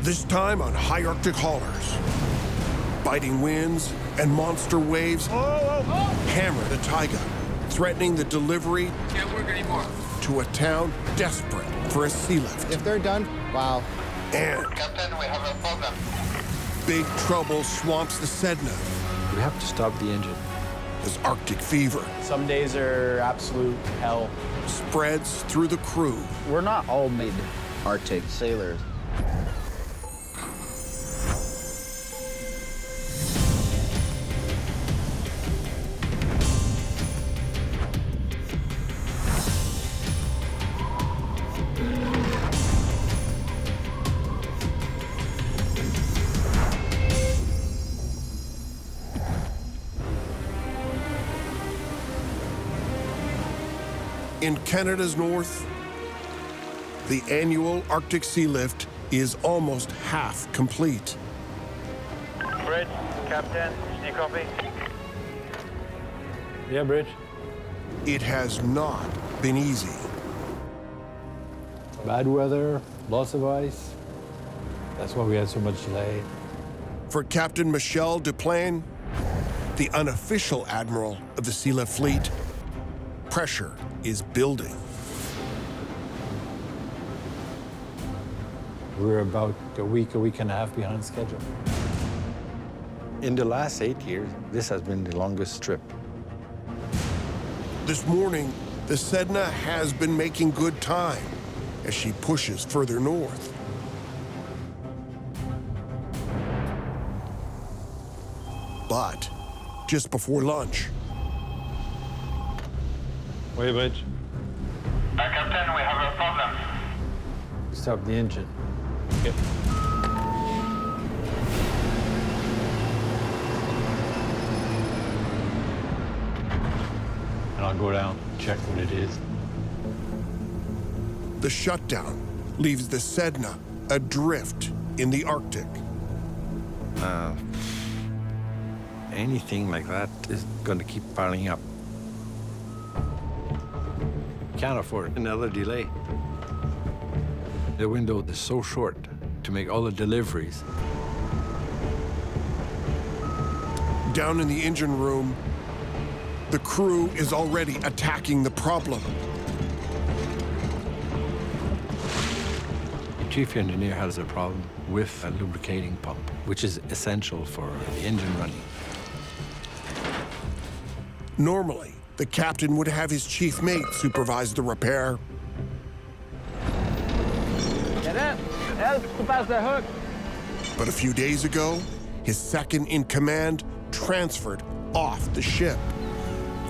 This time on high Arctic haulers. Biting winds and monster waves hammer the taiga, threatening the delivery Can't work anymore. to a town desperate for a sea lift. If they're done, wow. And Captain, we have a problem. big trouble swamps the Sedna We have to stop the engine. as Arctic fever Some days are absolute hell. spreads through the crew. We're not all made Arctic sailors. In Canada's north, the annual Arctic Sea Lift is almost half complete. Bridge, Captain, do you copy? Yeah, Bridge. It has not been easy. Bad weather, lots of ice. That's why we had so much delay. For Captain Michel Duplain, the unofficial admiral of the Sea Lift fleet, pressure is building. We're about a week and a half behind schedule. In the last 8 years, this has been the longest trip. This morning, the Sedna has been making good time as she pushes further north. But just before lunch, Wait, Bridge. Captain, we have a problem. Stop the engine. Okay. And I'll go down, check what it is. the shutdown leaves the Sedna adrift in the Arctic. Anything like that is going to keep piling up. Can't afford another delay. The window is so short to make all the deliveries. Down in the engine room, the crew is already attacking the problem. The chief engineer has a problem with a lubricating pump, which is essential for the engine running. Normally, the captain would have his chief mate supervise the repair. Get in. Help to pass the hook. But a few days ago, his second in command transferred off the ship,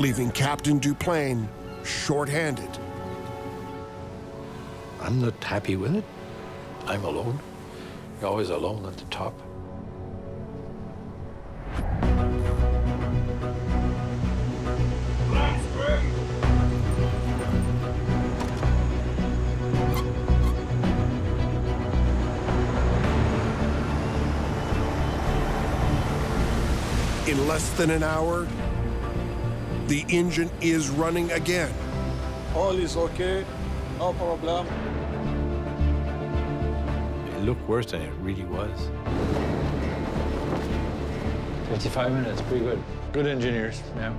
leaving Captain Duplain short-handed. I'm not happy with it. I'm alone. You're always alone at the top. In less than an hour, the engine is running again. All is okay, no problem. It looked worse than it really was. 55 minutes, pretty good. Good engineers, yeah.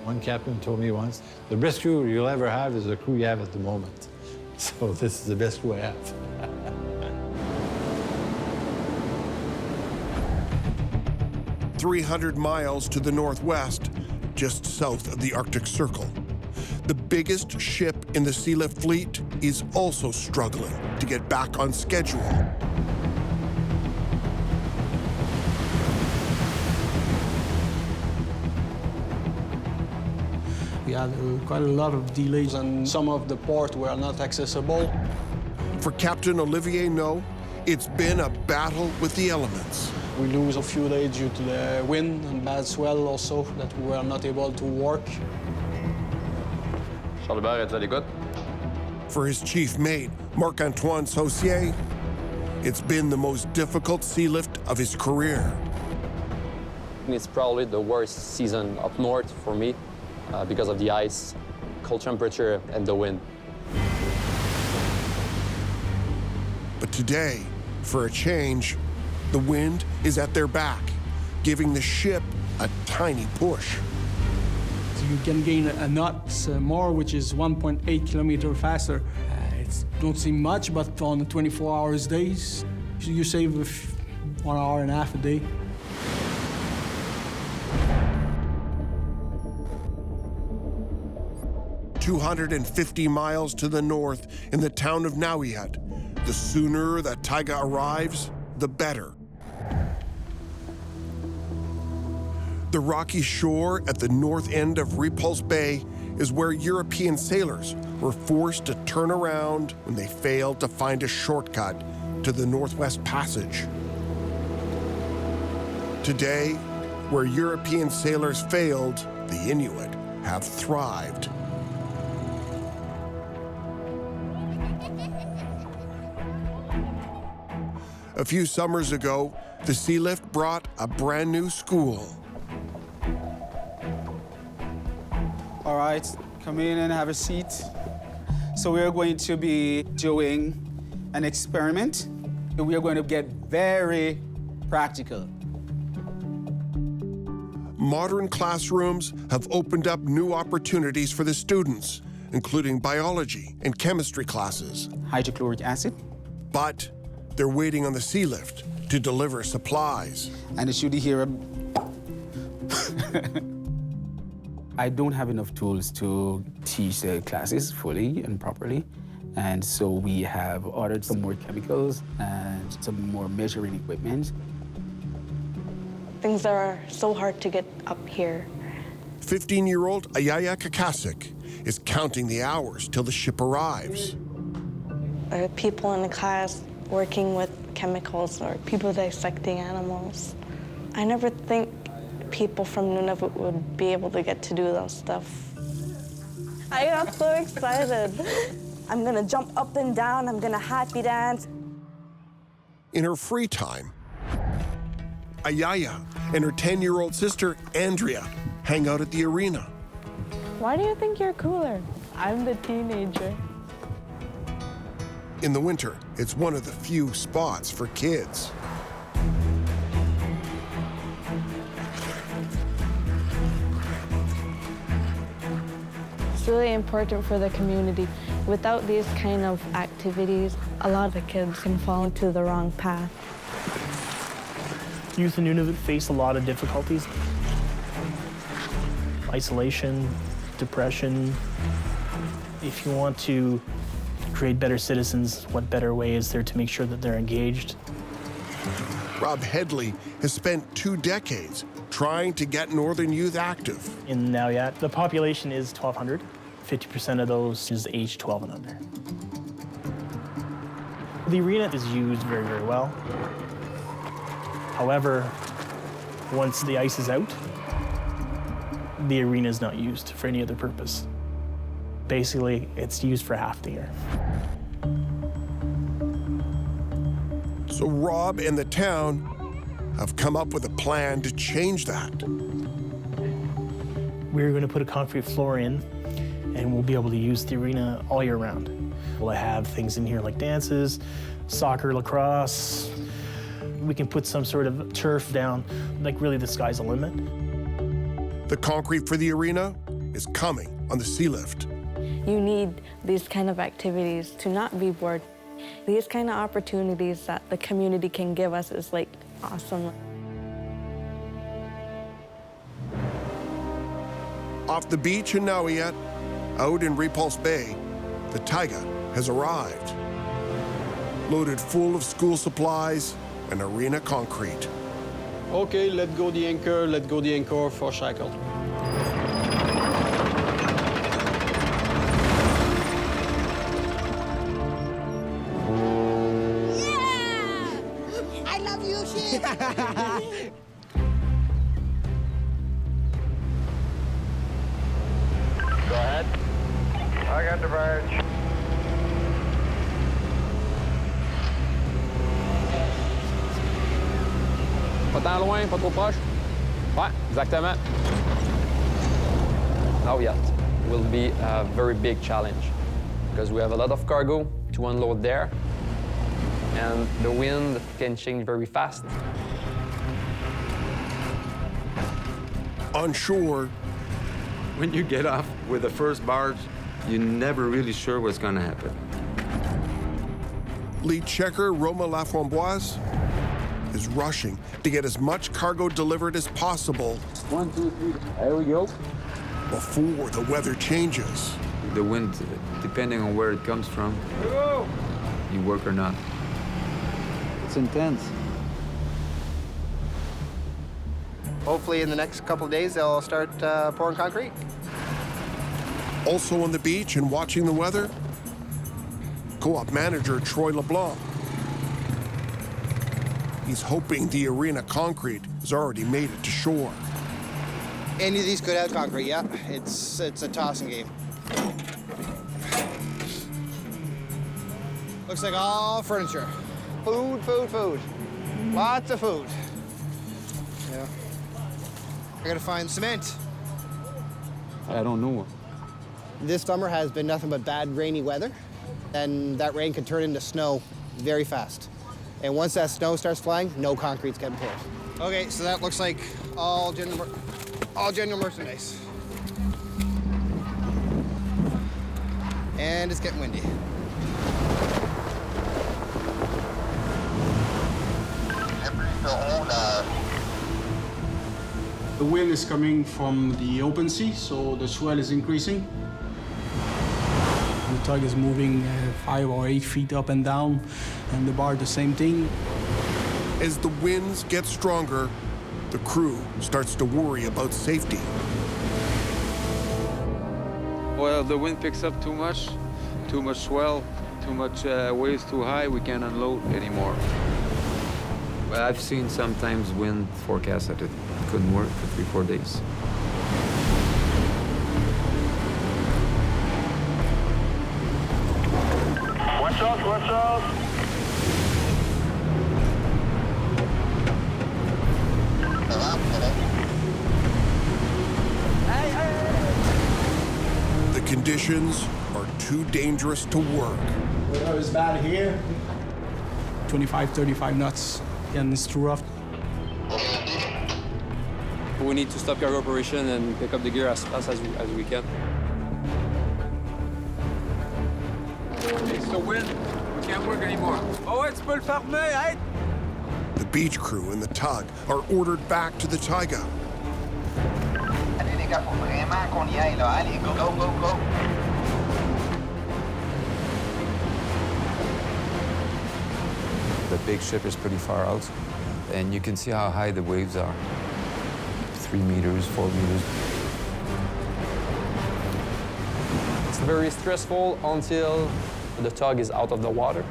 One captain told me once, the best crew you'll ever have is the crew you have at the moment. So this is the best crew I have. 300 miles to the northwest, just south of the Arctic Circle. The biggest ship in the Sea Lift fleet is also struggling to get back on schedule. We had quite a lot of delays and some of the ports were not accessible. For Captain Olivier No, it's been a battle with the elements. We lose a few days due to the wind and bad swell also that we were not able to work. For his chief mate, Marc-Antoine Saucier, it's been the most difficult sea lift of his career. It's probably the worst season up north for me because of the ice, cold temperature, and the wind. But Today, for a change, the wind is at their back, giving the ship a tiny push. You can gain a knot more, which is 1.8 kilometers faster. It don't seem much, but on 24 hours days, you save 1 hour and a half a day. "250 miles to the north in the town of Nauiat. The sooner that Taiga arrives, the better." The rocky shore at the north end of Repulse Bay is where European sailors were forced to turn around when they failed to find a shortcut to the Northwest Passage. Today, where European sailors failed, the Inuit have thrived. A few summers ago, the Sealift brought a brand new school. All right, come in and have a seat. So we are going to be doing an experiment. We are going to get very practical. Modern classrooms have opened up new opportunities for the students, including biology and chemistry classes. Hydrochloric acid. But they're waiting on the Sealift to deliver supplies. And it should hear I don't have enough tools to teach the classes fully and properly. And so we have ordered some more chemicals and some more measuring equipment. Things are so hard to get up here. 15-year-old Ayaya Kakasik is counting the hours till the ship arrives. There are people in the class working with chemicals or people dissecting animals. I never think people from Nunavut would be able to get to do those stuff. I got so excited. I'm gonna jump up and down, I'm gonna happy dance. In her free time, Ayaya and her 10-year-old sister, Andrea, hang out at the arena. Why do you think you're cooler? I'm the teenager. In the winter, it's one of the few spots for kids. It's really important for the community. Without these kind of activities, a lot of kids can fall into the wrong path. Youth in Nunavut face a lot of difficulties. Isolation, depression. If you want to create better citizens, what better way is there to make sure that they're engaged? Rob Headley has spent 2 decades trying to get Northern youth active. In Nauiat, the population is 1,200. 50% of those is age 12 and under. The arena is used very, very well. However, once the ice is out, the arena is not used for any other purpose. Basically, it's used for half the year. So Rob and the town have come up with a plan to change that. We're going to put a concrete floor in, and we'll be able to use the arena all year round. We'll have things in here like dances, soccer, lacrosse. We can put some sort of turf down, like really the sky's the limit. The concrete for the arena is coming on the Sealift. You need these kind of activities to not be bored. These kind of opportunities that the community can give us is like awesome. Off the beach in Nauiat, out in Repulse Bay, the Taiga has arrived. Loaded full of school supplies and arena concrete. Okay, let go the anchor for shackle. I love you, shit. Go ahead. I got the barge. Pas tant loin, pas trop proche. Ouais, exactement. Nauiat will be a very big challenge because we have a lot of cargo to unload there. and the wind can change very fast. On shore, When you get off with the first barge, you're never really sure what's going to happen. lead checker Roma Laframboise is rushing to get as much cargo delivered as possible 1, 2, 3. There we go. before the weather changes. The wind, depending on where it comes from, you work or not. It's intense. Hopefully in the next couple of days, they'll start pouring concrete. Also on the beach and watching the weather, co-op manager Troy LeBlanc. He's hoping the arena concrete has already made it to shore. Any of these could have concrete, yeah. It's a tossing game. Looks like all furniture. Food, food, food. Lots of food. Yeah. I gotta find cement. I don't know. This summer has been nothing but bad rainy weather, and that rain can turn into snow very fast. And once that snow starts flying, no concrete's getting poured. Okay, so that looks like all general merchandise. And it's getting windy. The wind is coming from the open sea, so the swell is increasing. The tug is moving 5 or 8 feet up and down, and the bar the same thing. As the winds get stronger, the crew starts to worry about safety. Well, the wind picks up too much swell, too much waves too high, we can't unload anymore. Well, I've seen sometimes wind forecasts that it couldn't work for 3-4 days. Watch out, watch out! The conditions are too dangerous to work. Weather is bad here. 25, 35 knots, and it's too rough. We need to stop cargo operation and pick up the gear as fast as we can. It's the wind. We can't work anymore. Oh, it's full fermé, right? The beach crew and the tug are ordered back to the Taiga. Allez les gars, faut vraiment qu'on y aille là. Allez, go, go, go, go. The big ship is pretty far out, and you can see how high the waves are. 3 meters, 4 meters. It's very stressful until the tug is out of the water.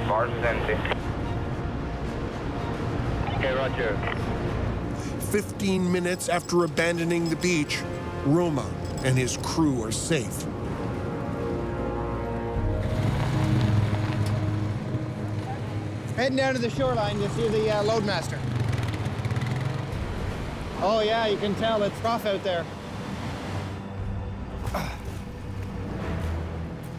Barge is empty. Okay, roger. 15 minutes after abandoning the beach, Roma and his crew are safe. Heading down to the shoreline to see the loadmaster. Oh yeah, you can tell it's rough out there.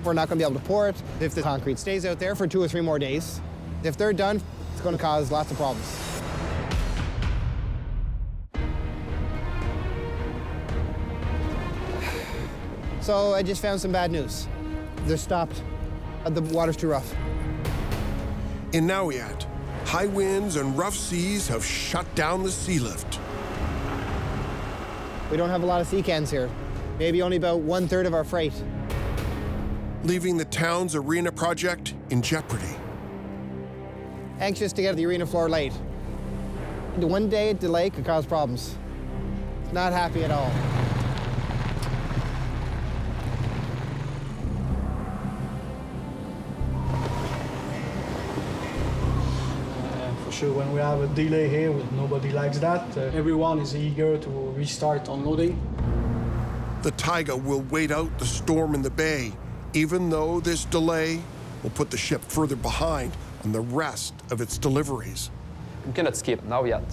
We're not gonna be able to pour it if the concrete stays out there for 2 or 3 more days. If they're done, it's gonna cause lots of problems. So I just found some bad news. They're stopped. The water's too rough. In Nauiat, high winds and rough seas have shut down the sea lift. We don't have a lot of sea cans here. Maybe only about 1/3 of our freight. Leaving the town's arena project in jeopardy. Anxious to get the arena floor laid. The 1-day delay could cause problems. Not happy at all. For sure, when we have a delay here, nobody likes that. Everyone is eager to restart unloading. The Taiga will wait out the storm in the bay, even though this delay will put the ship further behind on the rest of its deliveries. We cannot skip now yet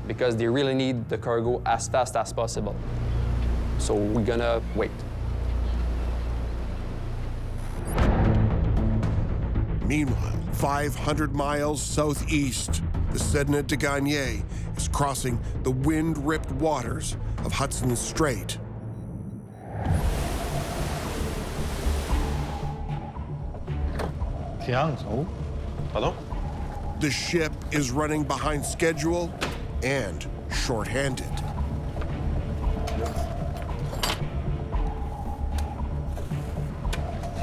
because they really need the cargo as fast as possible. So we're gonna wait. Meanwhile, 500 miles southeast, the Sedna de Gagné is crossing the wind-ripped waters of Hudson Strait. Pardon? The ship is running behind schedule and short-handed.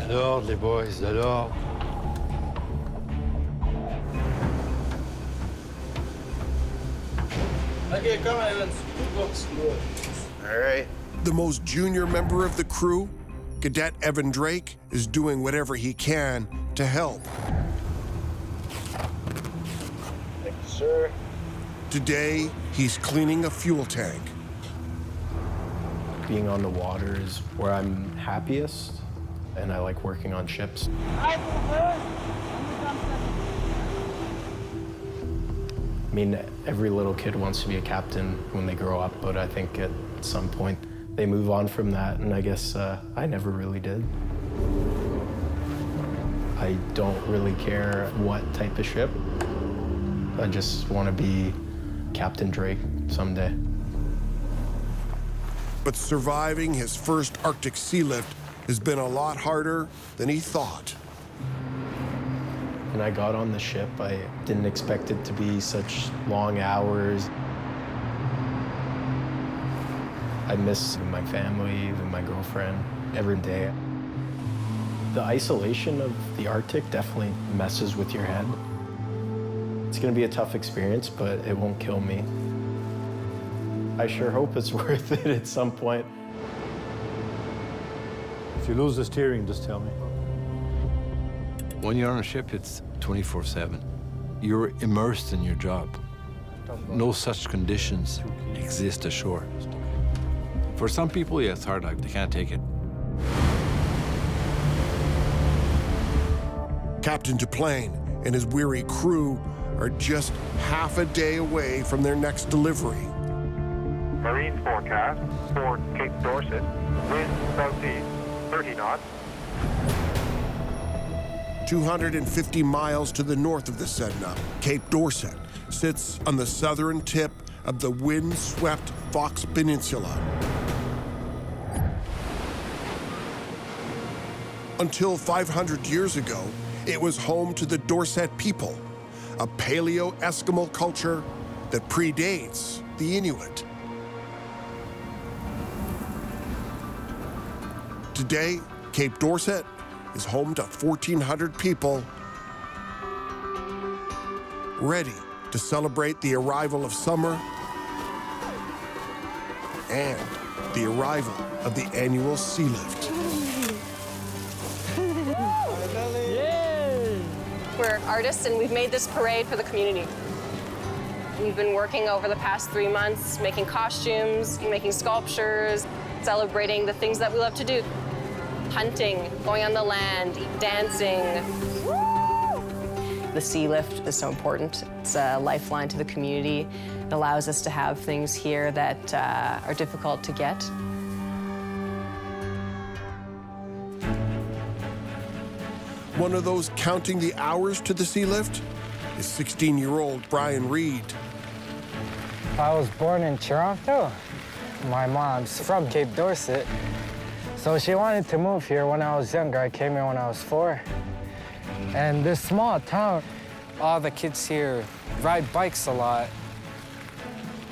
De l'ordre, les boys, de l'ordre. Okay, come on, all right. The most junior member of the crew, Cadet Evan Drake, is doing whatever he can to help. Thank you, sir. Today, he's cleaning a fuel tank. Being on the water is where I'm happiest, and I like working on ships. I mean, every little kid wants to be a captain when they grow up, but I think at some point they move on from that, and I guess I never really did. I don't really care what type of ship. I just want to be Captain Drake someday. But surviving his first Arctic sea lift has been a lot harder than he thought. When I got on the ship, I didn't expect it to be such long hours. I miss my family, my girlfriend, every day. The isolation of the Arctic definitely messes with your head. It's gonna be a tough experience, but it won't kill me. I sure hope it's worth it at some point. If you lose the steering, just tell me. When you're on a ship, it's 24/7. You're immersed in your job. No such conditions exist ashore. For some people, yeah, it's hard, like they can't take it. Captain Duplain and his weary crew are just half a day away from their next delivery. Marine forecast for Cape Dorset. Wind southeast, 30 knots. 250 miles to the north of the Sedna, Cape Dorset sits on the southern tip of the wind-swept Fox Peninsula. Until 500 years ago, it was home to the Dorset people, a Paleo-Eskimo culture that predates the Inuit. Today, Cape Dorset is home to 1,400 people ready to celebrate the arrival of summer and the arrival of the annual sea lift. We're artists and we've made this parade for the community. We've been working over the past 3 months, making costumes, making sculptures, celebrating the things that we love to do. Hunting, going on the land, dancing. The sea lift is so important. It's a lifeline to the community. It allows us to have things here that are difficult to get. One of those counting the hours to the sea lift is 16-year-old Brian Reed. I was born in Toronto. My mom's from Cape Dorset. So she wanted to move here when I was younger. I came here when I was 4. And this small town, all the kids here ride bikes a lot.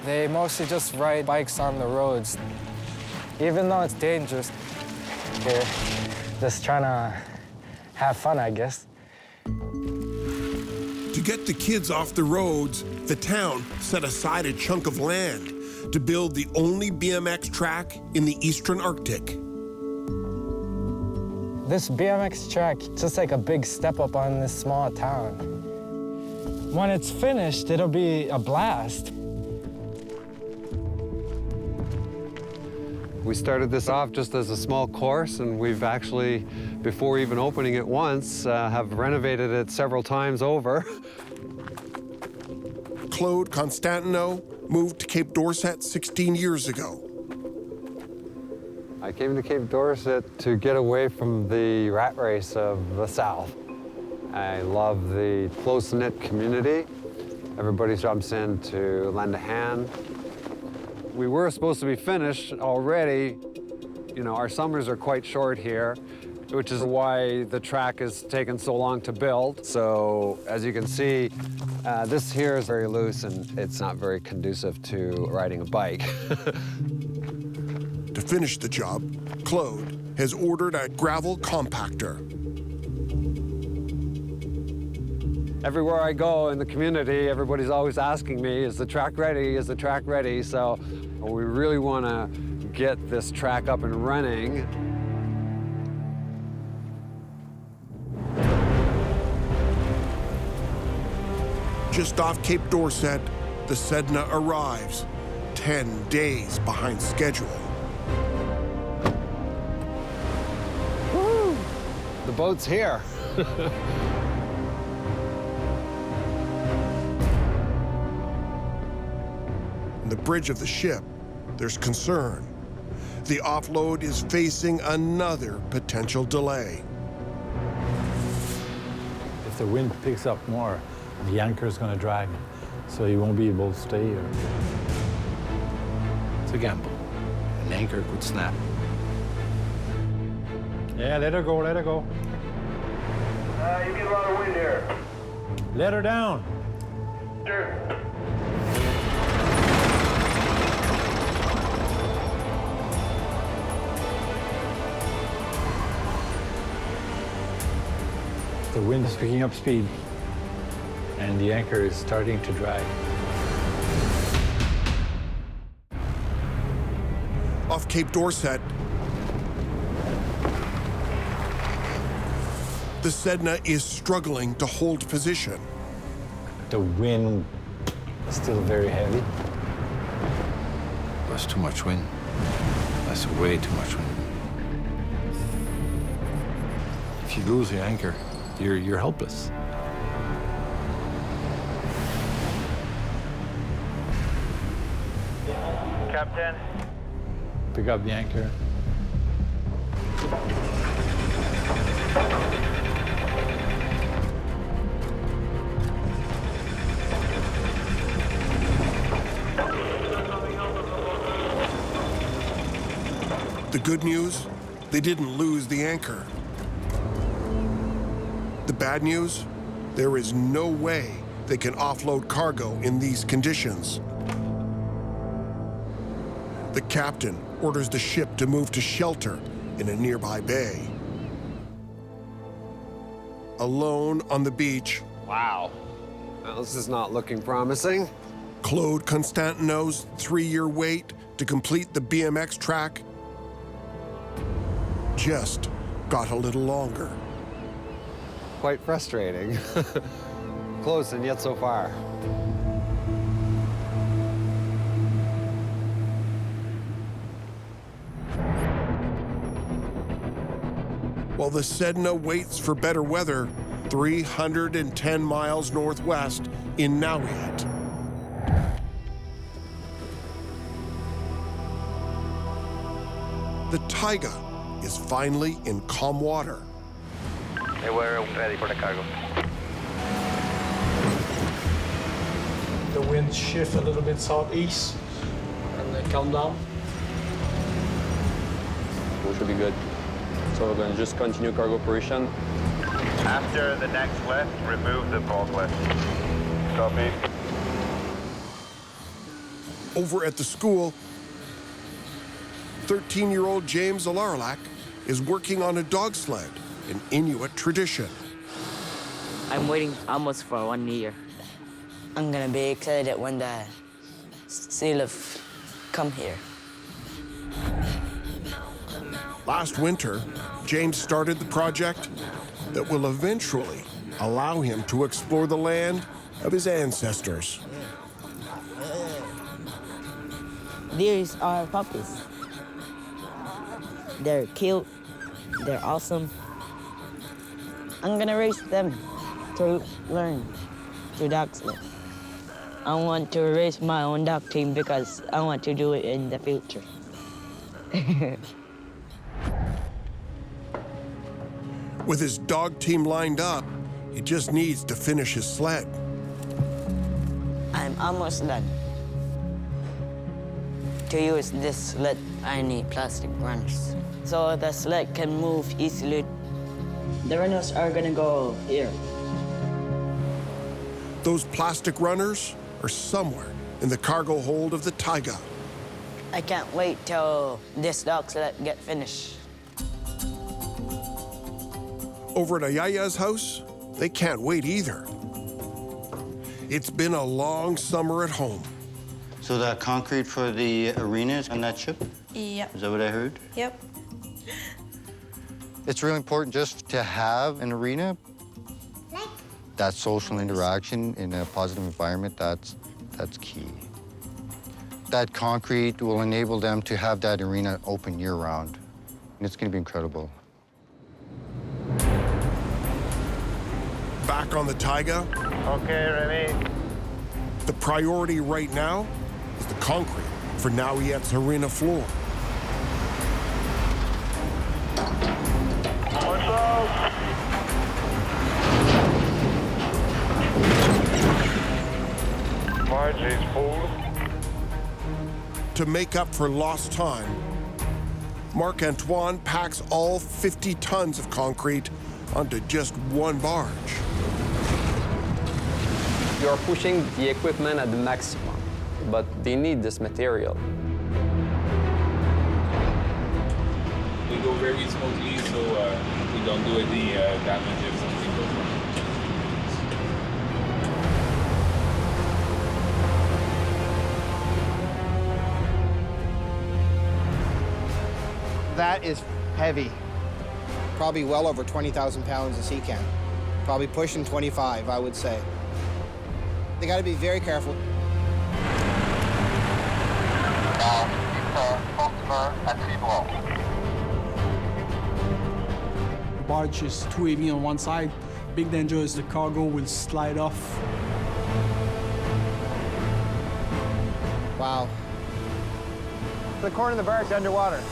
They mostly just ride bikes on the roads. Even though it's dangerous here, just trying to have fun, I guess. To get the kids off the roads, the town set aside a chunk of land to build the only BMX track in the Eastern Arctic. This BMX track is just like a big step up on this small town. When it's finished, it'll be a blast. We started this off just as a small course, and we've actually, before even opening it once, have renovated it several times over. Claude Constantino moved to Cape Dorset 16 years ago. I came to Cape Dorset to get away from the rat race of the South. I love the close-knit community. Everybody jumps in to lend a hand. We were supposed to be finished already. You know, our summers are quite short here, which is why the track has taken so long to build. So as you can see, this here is very loose and it's not very conducive to riding a bike. To finish the job, Claude has ordered a gravel compactor. Everywhere I go in the community, everybody's always asking me, is the track ready? Is the track ready? So we really want to get this track up and running. Just off Cape Dorset, the Sedna arrives, 10 days behind schedule. Woo! The boat's here. On the bridge of the ship, there's concern. The offload is facing another potential delay. If the wind picks up more, the anchor is going to drag, so you won't be able to stay here. It's a gamble. An anchor could snap. Yeah, let her go, let her go. You get a lot of wind here. Let her down. Sure. The wind is picking up speed, and the anchor is starting to drag. Off Cape Dorset, the Sedna is struggling to hold position. The wind is still very heavy. That's too much wind. That's way too much wind. If you lose the anchor, you're helpless. Captain. Pick up the anchor. The good news, they didn't lose the anchor. The bad news, there is no way they can offload cargo in these conditions. The captain orders the ship to move to shelter in a nearby bay. Alone on the beach. Wow. Well, this is not looking promising. Claude Constantino's 3-year wait to complete the BMX track just got a little longer. Quite frustrating. Close and yet so far. While the Sedna waits for better weather, 310 miles northwest in Nauiat. The Taiga is finally in calm water. Hey, we're ready for the cargo. The wind shift a little bit southeast and then calm down. We should be good. So we're going to just continue cargo operation. After the next lift, remove the forklift. Copy. Over at the school, 13-year-old James Alaralak is working on a dog sled, an Inuit tradition. I'm waiting almost for 1 year. I'm gonna be excited when the sailors come here. Last winter, James started the project that will eventually allow him to explore the land of his ancestors. These are puppies. They're cute, they're awesome. I'm gonna raise them to learn to dog sled. I want to raise my own dog team because I want to do it in the future. With his dog team lined up, He just needs to finish his sled. I'm almost done. To use this sled, I need plastic runners, so the sled can move easily. The runners are gonna go here. Those plastic runners are somewhere in the cargo hold of the Taiga. I can't wait till this dog sled get finished. Over at Ayaya's house, they can't wait either. It's been a long summer at home. So that concrete for the arenas on that ship? Yep. Is that what I heard? Yep. It's really important just to have an arena. That social interaction in a positive environment, that's key. That concrete will enable them to have that arena open year-round. And it's going to be incredible. Back on the Taiga. Okay, ready. The priority right now is the concrete for Nauyet's arena floor. What's up? Margie's full. To make up for lost time, Marc-Antoine packs all 50 tons of concrete onto just one barge. You're pushing the equipment at the maximum, but they need this material. We go very smoothly, so we don't do any damage if something goes wrong. That is heavy. Probably well over 20,000 pounds of sea can. Probably pushing 25, I would say. They got to be very careful. Barge is too heavy on one side. Big danger is the cargo will slide off. Wow. The corner of the barge underwater.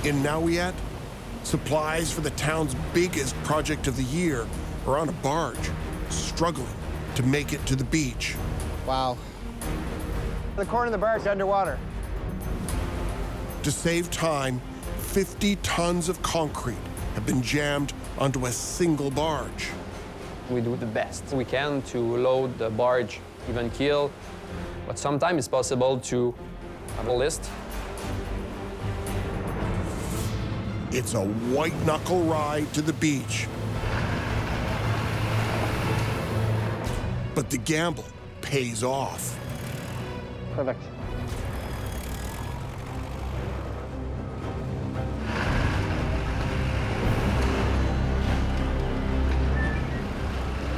In Nauyet, supplies for the town's biggest project of the year are on a barge, struggling to make it to the beach. Wow. The corner of the barge underwater. To save time, 50 tons of concrete have been jammed onto a single barge. We do the best we can to load the barge, even keel, but sometimes it's possible to have a list. It's a white-knuckle ride to the beach. But the gamble pays off. Perfect.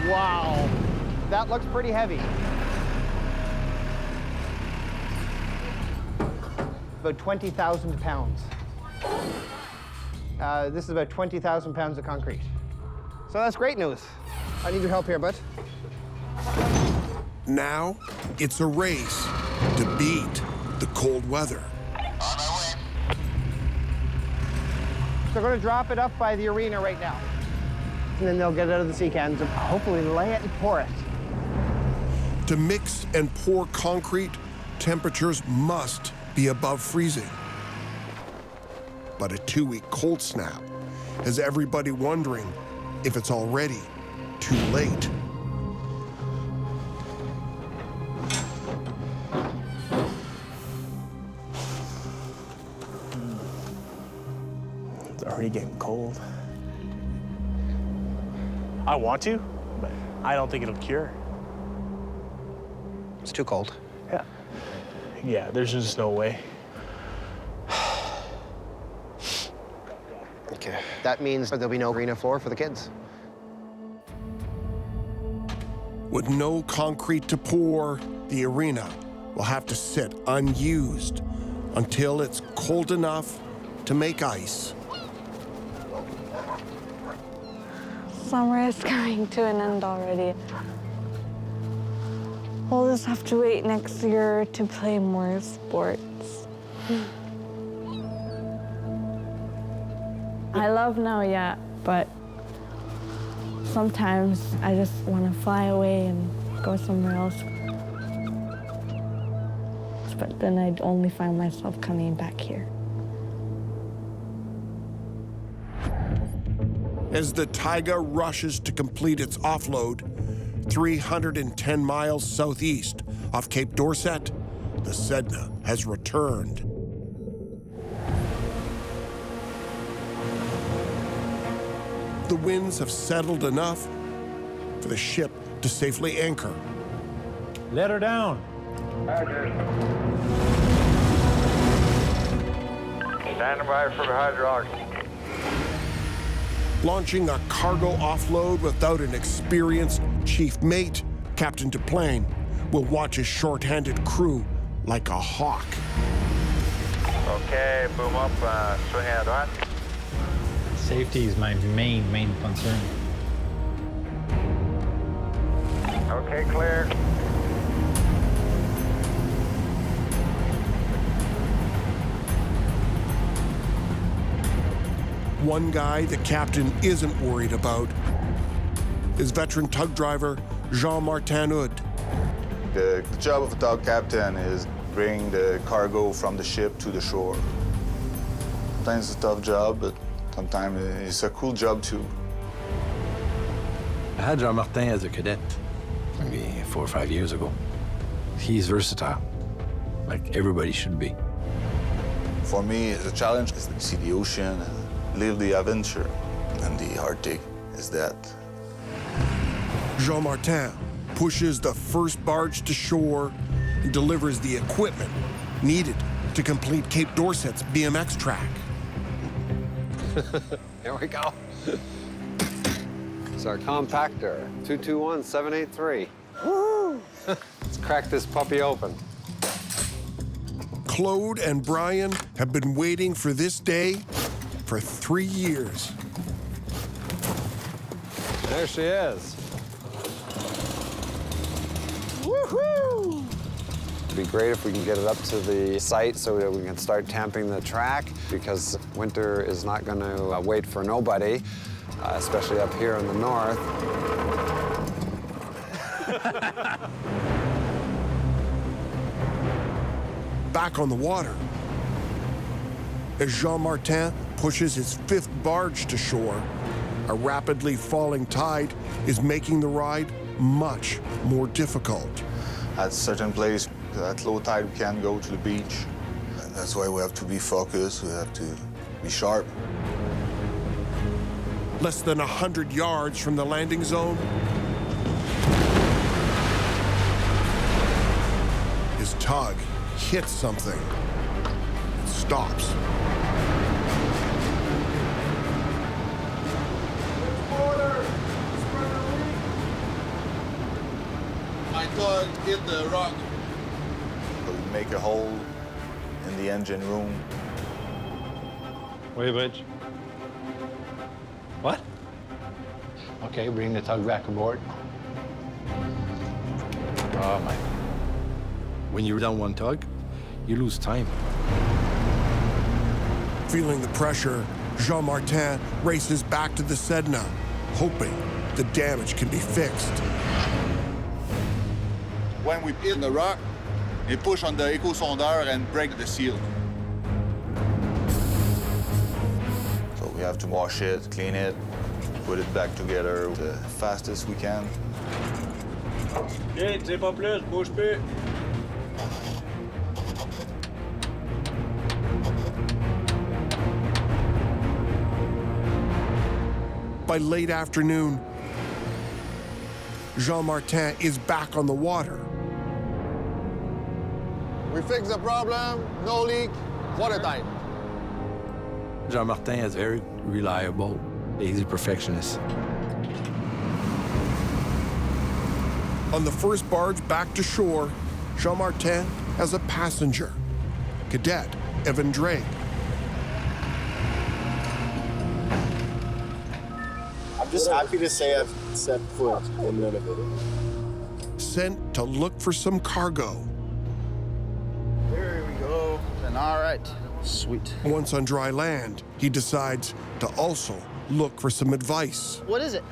Wow, that looks pretty heavy. About 20,000 pounds. This is about 20,000 pounds of concrete. So that's great news. I need your help here, bud. Now, it's a race to beat the cold weather. They're going to drop it up by the arena right now. And then they'll get it out of the sea cans and hopefully lay it and pour it. To mix and pour concrete, temperatures must be above freezing. But a 2-week cold snap has everybody wondering if it's already too late. It's already getting cold. I want to, but I don't think it'll cure. It's too cold. Yeah. Yeah, there's just no way. Okay. That means there'll be no arena floor for the kids. With no concrete to pour, the arena will have to sit unused until it's cold enough to make ice. Summer is coming to an end already. We'll just have to wait next year to play more sports. I love now, yeah, but sometimes I just want to fly away and go somewhere else. But then I'd only find myself coming back here. As the Taiga rushes to complete its offload, 310 miles southeast off Cape Dorset, the Sedna has returned. The winds have settled enough for the ship to safely anchor. Let her down. Stand by for the hydraulics. Launching a cargo offload without an experienced chief mate, Captain Duplain will watch his short-handed crew like a hawk. Okay, boom up, swing at that. Safety is my main concern. Okay, clear. One guy the captain isn't worried about is veteran tug driver Jean-Martin Hood. The job of a tug captain is bring the cargo from the ship to the shore. Sometimes it's a tough job, but sometimes it's a cool job too. I had Jean-Martin as a cadet, maybe 4 or 5 years ago. He's versatile, like everybody should be. For me, the challenge is to see the ocean, live the adventure, and the Arctic is that. Jean-Martin pushes the first barge to shore and delivers the equipment needed to complete Cape Dorset's BMX track. Here we go. It's our compactor, 221783. Woo! Let's crack this puppy open. Claude and Brian have been waiting for this day for 3 years. There she is. Woohoo! It'd be great if we can get it up to the site so that we can start tamping the track, because winter is not going to wait for nobody, especially up here in the north. Back on the water, as Jean-Martin pushes his 5th barge to shore, a rapidly falling tide is making the ride much more difficult. At certain place, at low tide, we can't go to the beach. And that's why we have to be focused, we have to be sharp. Less than 100 yards from the landing zone, his tug hits something. It stops. My tug hit the rock. We make a hole in the engine room. Wait, Butch. What? Okay, bring the tug back aboard. Oh, my. When you're down one tug, you lose time. Feeling the pressure, Jean-Martin races back to the Sedna, hoping the damage can be fixed. When we hit the rock, we push on the eco-sondeur and break the seal. So we have to wash it, clean it, put it back together the fastest we can. Viens, dis pas plus, bouge plus. By late afternoon, Jean-Martin is back on the water. We fix the problem, no leak, watertight. Jean-Martin is very reliable. He's a perfectionist. On the first barge back to shore, Jean-Martin has a passenger, Cadet Evan Drake. I'm just happy to say I've set foot in Nunavut. Sent to look for some cargo. There we go. And all right, sweet. Once on dry land, he decides to also look for some advice. What is it?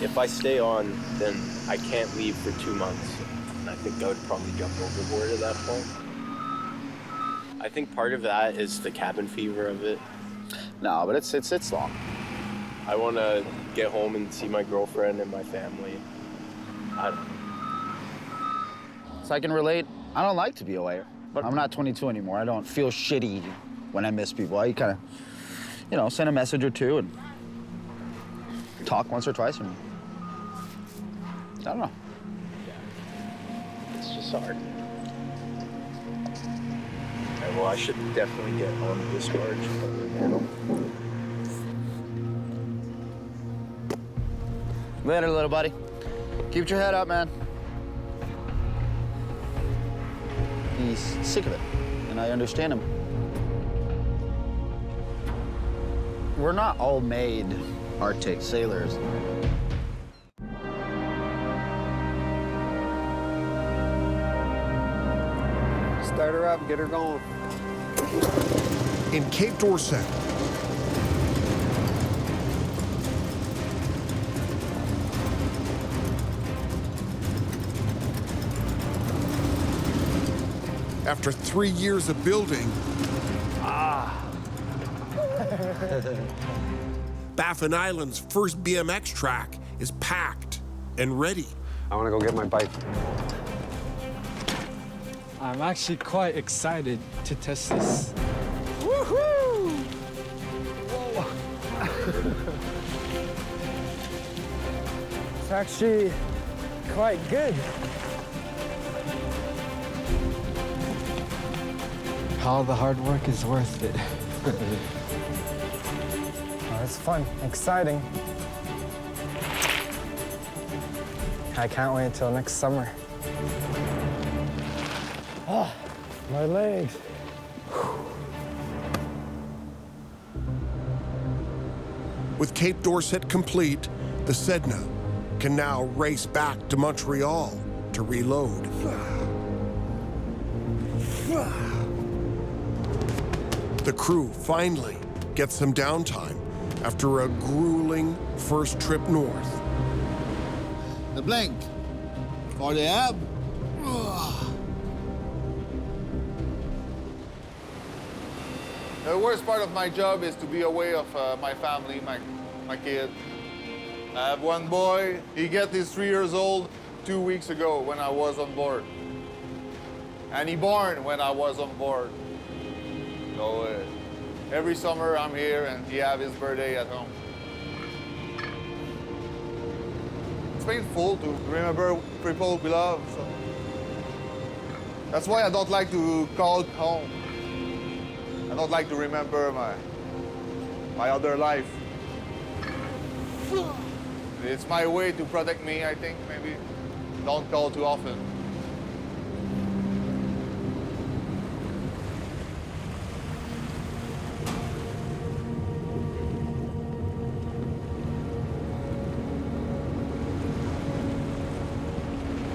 If I stay on, then I can't leave for 2 months. And I think I would probably jump overboard at that point. I think part of that is the cabin fever of it. No, but it's long. I want to get home and see my girlfriend and my family. I don't know. So I can relate. I don't like to be away, but I'm not 22 anymore. I don't feel shitty when I miss people. I kind of, you know, send a message or two and talk once or twice. And I don't know. It's just hard. Okay, well, I should definitely get on the discharge. Later, little buddy. Keep your head up, man. He's sick of it, and I understand him. We're not all made Arctic sailors. Start her up, get her going. In Cape Dorset, after 3 years of building, Baffin Island's first BMX track is packed and ready. I want to go get my bike. I'm actually quite excited to test this. Woohoo! It's actually quite good. All the hard work is worth it. Oh, it's fun, exciting. I can't wait until next summer. Oh, my legs. With Cape Dorset complete, the Sedna can now race back to Montreal to reload. The crew finally gets some downtime after a grueling first trip north. The blink. For the ab. The worst part of my job is to be away of my family, my kid. I have one boy. He got his 3 years old 2 weeks ago when I was on board. And he born when I was on board. So every summer I'm here and he have his birthday at home. It's painful to remember people we love. So. That's why I don't like to call home. I don't like to remember my other life. It's my way to protect me, I think, maybe. Don't call too often.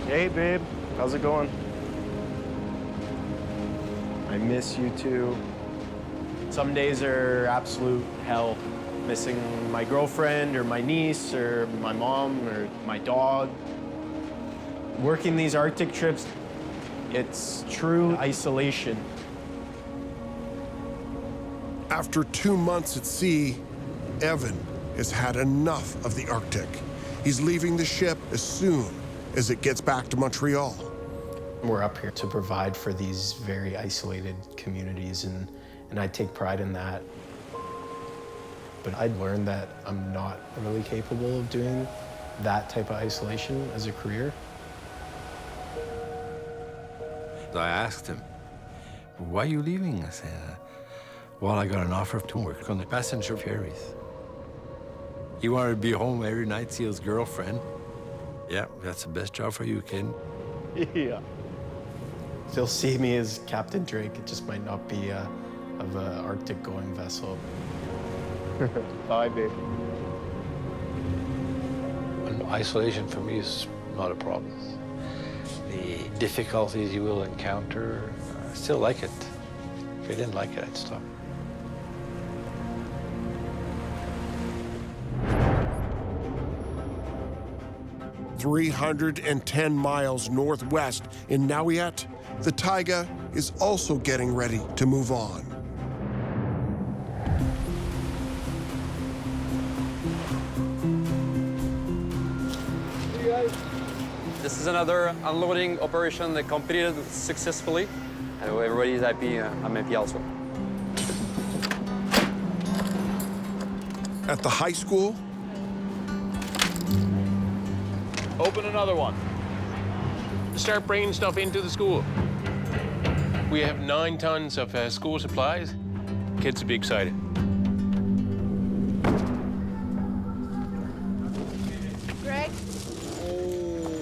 Hey, babe. How's it going? I miss you too. Some days are absolute hell. Missing my girlfriend or my niece or my mom or my dog. Working these Arctic trips, it's true isolation. After 2 months at sea, Evan has had enough of the Arctic. He's leaving the ship as soon as it gets back to Montreal. We're up here to provide for these very isolated communities, and I take pride in that. But I'd learned that I'm not really capable of doing that type of isolation as a career. I asked him, why are you leaving? I said, well, I got an offer to work on the passenger ferries. He wanted to be home every night, see his girlfriend. Yeah, that's the best job for you, kid. Yeah. They'll see me as Captain Drake. It just might not be of an Arctic going vessel. Bye, babe. isolation for me is not a problem. The difficulties you will encounter, I still like it. If I didn't like it, I'd stop. "310 miles northwest in Nauiat, the taiga is also getting ready to move on. This is another unloading operation that completed successfully. And everybody's happy. I'm happy also. At the high school, Open another one. Start bringing stuff into the school. We have 9 tons of school supplies. Kids will be excited. Greg,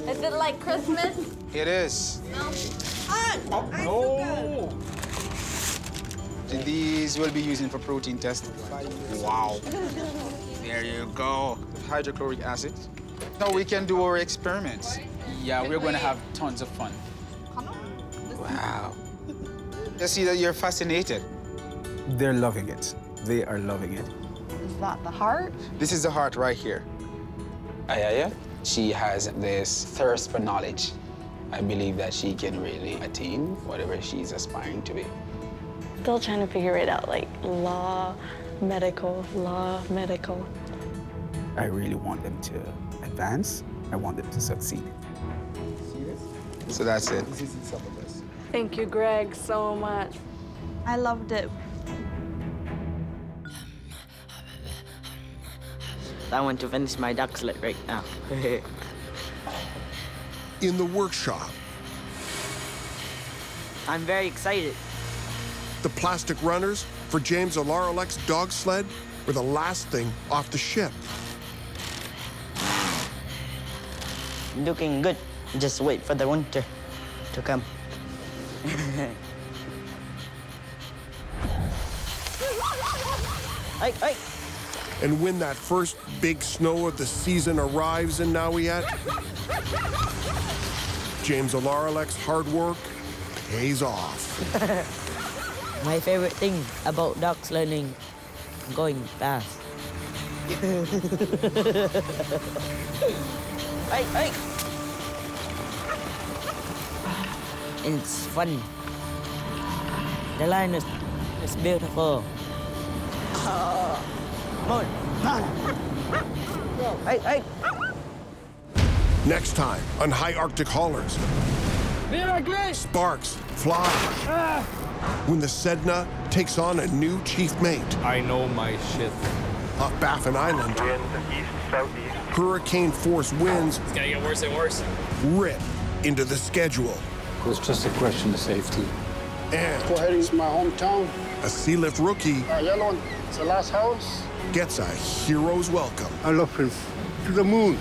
is it like Christmas? It is. No. These will be used for protein testing. Wow. There you go. Hydrochloric acid. Now we can do our experiments. Yeah, we're going to have tons of fun. Wow. I see that you're fascinated. They're loving it. They are loving it. Is that the heart? This is the heart right here. Ayaya, she has this thirst for knowledge. I believe that she can really attain whatever she's aspiring to be. Still trying to figure it out, like law, medical. I really want them to advance. I want them to succeed. So that's it. Thank you, Greg, so much. I loved it. I want to finish my duck sled right now. in the workshop, I'm very excited. the plastic runners for James Alarilek's dog sled were the last thing off the ship. Looking good. Just wait for the winter to come. Hey. And when that first big snow of the season arrives in Nauiat, James Alarilek's hard work pays off. My favorite thing about dog sledding, going fast. Hey. It's fun. The line is beautiful. Come on. Hey. Next time on High Arctic Haulers, sparks fly when the Sedna takes on a new chief mate. I know my shit. Off Baffin Island, Wind east-southeast. hurricane-force winds It's gonna get worse and worse. rip into the schedule. It's just a question of safety. And Coheed is my hometown. a sea lift rookie Yellow, it's the last house. gets a hero's welcome. I love him. To the moon.